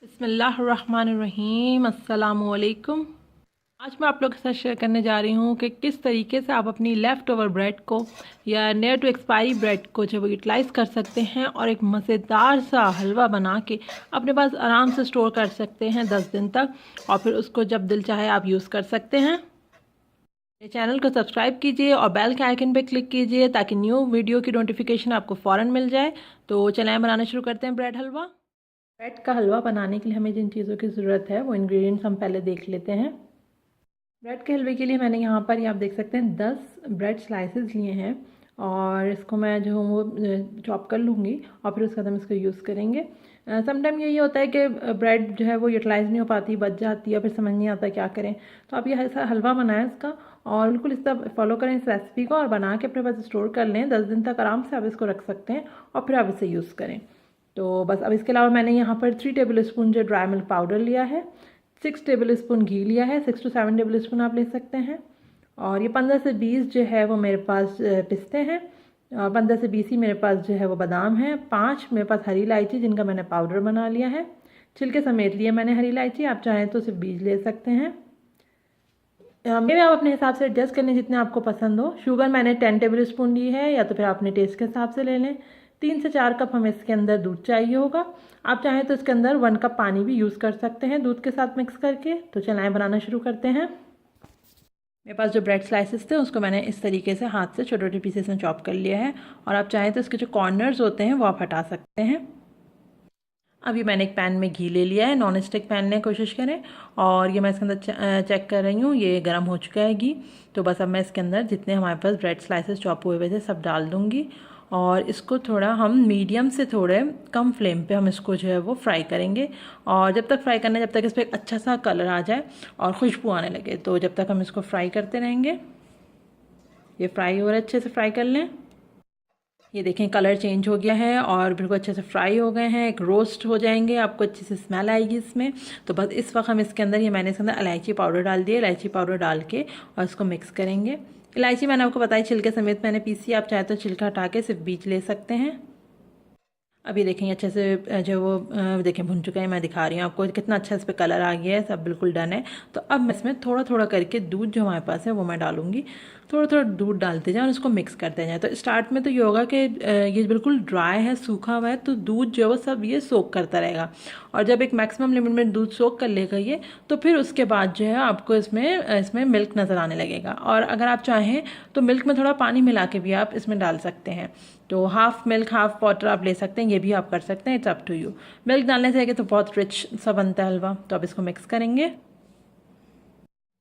बिस्मिल्लाहिर्रहमानिर्रहीम अस्सलामुअलैकुम। आज मैं आप लोगों के साथ शेयर करने जा रही हूँ कि किस तरीके से आप अपनी लेफ़्ट ओवर ब्रेड को या नियर टू एक्सपायरी ब्रेड को जो यूटिलाइज़ कर सकते हैं और एक मज़ेदार सा हलवा बना के अपने पास आराम से स्टोर कर सकते हैं 10 दिन तक, और फिर उसको जब दिल चाहे आप यूज़ कर सकते हैं। मेरे चैनल को सब्सक्राइब कीजिए और बेल के आइकन पे क्लिक कीजिए ताकि न्यू वीडियो की नोटिफिकेशन आपको फ़ौरन मिल जाए। तो चलें बनाना शुरू करते हैं ब्रेड हलवा। ब्रेड का हलवा बनाने के लिए हमें जिन चीज़ों की ज़रूरत है वो इंग्रेडिएंट्स हम पहले देख लेते हैं। ब्रेड के हलवे के लिए मैंने यहाँ पर ये आप देख सकते हैं 10 ब्रेड स्लाइसेस लिए हैं और इसको मैं जो हूँ वो चॉप कर लूँगी और फिर उसके बाद हम इसको यूज़ करेंगे। समटाइम यही होता है कि ब्रेड जो है वो यूटिलाइज़ नहीं हो पाती, बच जाती है, फिर समझ नहीं आता क्या करें। तो आप ये ऐसा हलवा बनाएं इसका और बिल्कुल इस तरह फॉलो करें इस रेसिपी को और बना के अपने पास स्टोर कर लें। 10 दिन तक आराम से आप इसको रख सकते हैं और फिर आप इसे यूज़ करें। तो बस अब इसके अलावा मैंने यहाँ पर 3 टेबल स्पून जो ड्राई मिल्क पाउडर लिया है, 6 टेबल स्पून घी लिया है, 6 to 7 टेबल स्पून आप ले सकते हैं। और ये 15 से 20 जो है वो मेरे पास पिस्ते हैं, 15 से 20 ही मेरे पास जो है वो बादाम हैं, 5 मेरे पास हरी इलायची जिनका मैंने पाउडर बना लिया है, छिलके समेत लिया मैंने हरी इलायची, आप चाहें तो सिर्फ बीज ले सकते हैं। मेरे आप अपने हिसाब से एडजस्ट करने जितने आपको पसंद हो। शुगर मैंने 10 टेबल स्पून ली है, या तो फिर अपने टेस्ट के हिसाब से ले लें। 3 से 4 कप हमें इसके अंदर दूध चाहिए होगा। आप चाहें तो इसके अंदर 1 कप पानी भी यूज़ कर सकते हैं दूध के साथ मिक्स करके। तो चलाएं बनाना शुरू करते हैं। मेरे पास जो ब्रेड स्लाइसेस थे उसको मैंने इस तरीके से हाथ से छोटे छोटे पीसेस में चॉप कर लिया है और आप चाहें तो इसके जो कॉर्नर्स होते हैं वो आप हटा सकते हैं। अभी मैंने एक पैन में घी ले लिया है, नॉन स्टिक पैन लें कोशिश करें। और ये मैं इसके अंदर चेक कर रही हूँ, ये गर्म हो चुका है घी। तो बस अब मैं इसके अंदर जितने हमारे पास ब्रेड स्लाइसेस चॉप हुए हुए थे सब डाल दूँगी और इसको थोड़ा हम मीडियम से थोड़े कम फ्लेम पे हम इसको जो है वो फ्राई करेंगे। और जब तक फ्राई करना है, जब तक इस पर एक अच्छा सा कलर आ जाए और खुशबू आने लगे, तो जब तक हम इसको फ्राई करते रहेंगे। ये फ्राई हो रहा है, अच्छे से फ्राई कर लें। ये देखें कलर चेंज हो गया है और बिल्कुल अच्छे से फ्राई हो गए हैं, एक रोस्ट हो जाएंगे, आपको अच्छी से स्मेल आएगी इसमें। तो बस इस वक्त हम इसके अंदर मैंने इसके अंदर इलायची पाउडर डाल दिया, इलायची पाउडर डाल के और इसको मिक्स करेंगे। इलायची मैंने आपको बताई छिलके समेत मैंने पीसी, आप चाहे तो छिलका हटा के सिर्फ बीज ले सकते हैं। अभी देखें अच्छे से जो वो देखें भुन चुका है, मैं दिखा रही हूँ आपको कितना अच्छा इस पर कलर आ गया है, सब बिल्कुल डन है। तो अब मैं इसमें थोड़ा थोड़ा करके दूध जो हमारे पास है वो मैं डालूंगी। थोड़ा थोड़ा दूध डालते जाएं और इसको मिक्स करते जाएं। तो स्टार्ट में तो ये होगा कि ये बिल्कुल ड्राई है, सूखा हुआ है, तो दूध जो है वो सब ये सोक करता रहेगा। और जब एक मैक्सिमम लिमिट में दूध सोक कर लेगा ये, तो फिर उसके बाद जो है आपको इसमें मिल्क नज़र आने लगेगा। और अगर आप चाहें तो मिल्क में थोड़ा पानी मिला के भी आप इसमें डाल सकते हैं। तो हाफ़ मिल्क हाफ़ वाटर आप ले सकते हैं, ये भी आप कर सकते हैं, it's up to you. Milk डालने से तो बहुत रिच सा बनता है हलवा। तो अब इसको मिक्स करेंगे।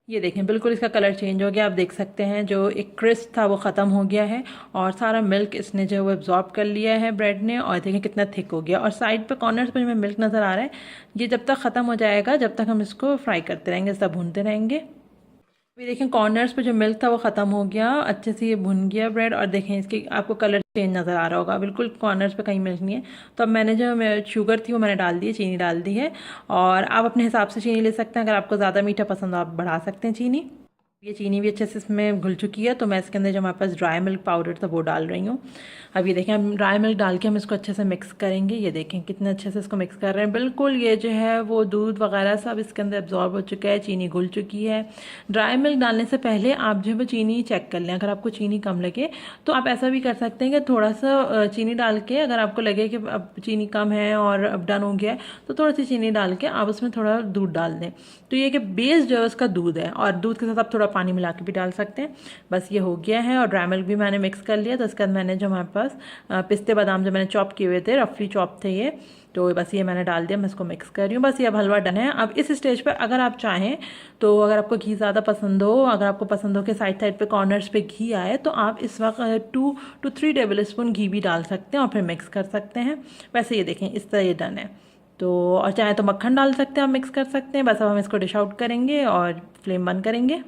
ये देखें बिल्कुल इसका कलर चेंज हो गया, आप देख सकते हैं जो एक क्रिस्प था वो ख़त्म हो गया है और सारा मिल्क इसने जो है वो एब्जॉर्ब कर लिया है ब्रेड ने। और देखें कितना थिक हो गया और साइड पे कॉर्नर्स पे हमें मिल्क नज़र आ रहा है। ये जब तक ख़त्म हो जाएगा जब तक हम इसको फ्राई करते रहेंगे, सब भूनते रहेंगे। अभी देखें कॉर्नर्स पे जो मिल्क था वो ख़त्म हो गया, अच्छे से ये भुन गया ब्रेड। और देखें इसकी आपको कलर चेंज नज़र आ रहा होगा, बिल्कुल कॉर्नर्स पे कहीं मिल्क नहीं है। तो अब मैंने जो शुगर थी वो मैंने डाल दी है, चीनी डाल दी है। और आप अपने हिसाब से चीनी ले सकते हैं, अगर आपको ज़्यादा मीठा पसंद हो आप बढ़ा सकते हैं चीनी। ये चीनी भी अच्छे से इसमें घुल चुकी है। तो मैं इसके अंदर जो हमारे पास ड्राई मिल्क पाउडर था वो डाल रही हूँ। अब ये देखें हम ड्राई मिल्क डाल के हम इसको अच्छे से मिक्स करेंगे। ये देखें कितने अच्छे से इसको मिक्स कर रहे हैं, बिल्कुल ये जो है वो दूध वगैरह सब इसके अंदर एब्जॉर्ब हो चुका है, चीनी घुल चुकी है। ड्राई मिल्क डालने से पहले आप जो है वो चीनी चेक कर लें, अगर आपको चीनी कम लगे तो आप ऐसा भी कर सकते हैं कि थोड़ा सा चीनी डाल के, अगर आपको लगे कि अब चीनी कम है और अब डन हो गया है, तो थोड़ी सी चीनी डाल के आप उसमें थोड़ा दूध डाल दें। तो ये कि बेस जो है उसका दूध है और दूध के साथ आप थोड़ा पानी मिला के भी डाल सकते हैं। बस ये हो गया है और ड्राई मिल्क भी मैंने मिक्स कर लिया। तो इसके बाद मैंने जो हमारे पास पिस्ते बादाम जो मैंने चॉप किए हुए थे, रफली चॉप थे ये, तो बस ये मैंने डाल दिया। मैं इसको मिक्स कर रही हूँ, बस ये अब हलवा डन है। अब इस स्टेज पर अगर आप चाहें तो, अगर आपको घी ज़्यादा पसंद हो, अगर आपको पसंद हो कि साइड साइड पे कॉर्नर्स पे घी आए, तो आप इस वक्त 2 to 3 टेबल स्पून घी भी डाल सकते हैं और फिर मिक्स कर सकते हैं। वैसे ये देखें इस तरह ये डन है। तो और चाहे तो मक्खन डाल सकते हैं, आप मिक्स कर सकते हैं। बस अब हम इसको डिश आउट करेंगे और फ्लेम बंद करेंगे।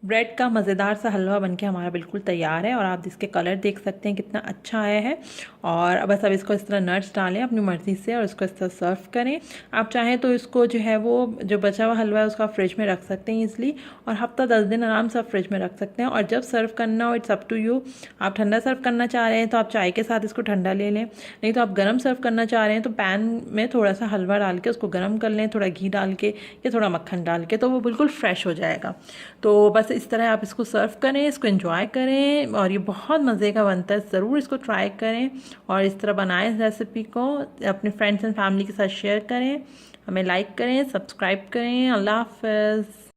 ब्रेड का मज़ेदार सा हलवा बनके हमारा बिल्कुल तैयार है और आप इसके कलर देख सकते हैं कितना अच्छा आया है। और बस अब इसको इस तरह नट्स डालें अपनी मर्ज़ी से और इसको इस तरह सर्व करें। आप चाहें तो इसको जो है वो जो बचा हुआ हलवा है उसका फ्रिज में रख सकते हैं ईज़िली, और हफ्ता 10 दिन आराम से फ्रिज में रख सकते हैं। और जब सर्व करना हो इट्स अप टू यू, आप ठंडा सर्व करना चाह रहे हैं तो आप चाय के साथ इसको ठंडा ले लें, नहीं तो आप गर्म सर्व करना चाह रहे हैं तो पैन में थोड़ा सा हलवा डाल के उसको गर्म कर लें, थोड़ा घी डाल के या थोड़ा मक्खन डाल के, तो वो बिल्कुल फ्रेश हो जाएगा। तो बस इस तरह आप इसको सर्व करें, इसको एंजॉय करें और ये बहुत मज़े का बनता है। ज़रूर इसको ट्राई करें और इस तरह बनाएं रेसिपी को, अपने फ्रेंड्स एंड फैमिली के साथ शेयर करें, हमें लाइक करें, सब्सक्राइब करें। अल्लाह हाफ़िज़।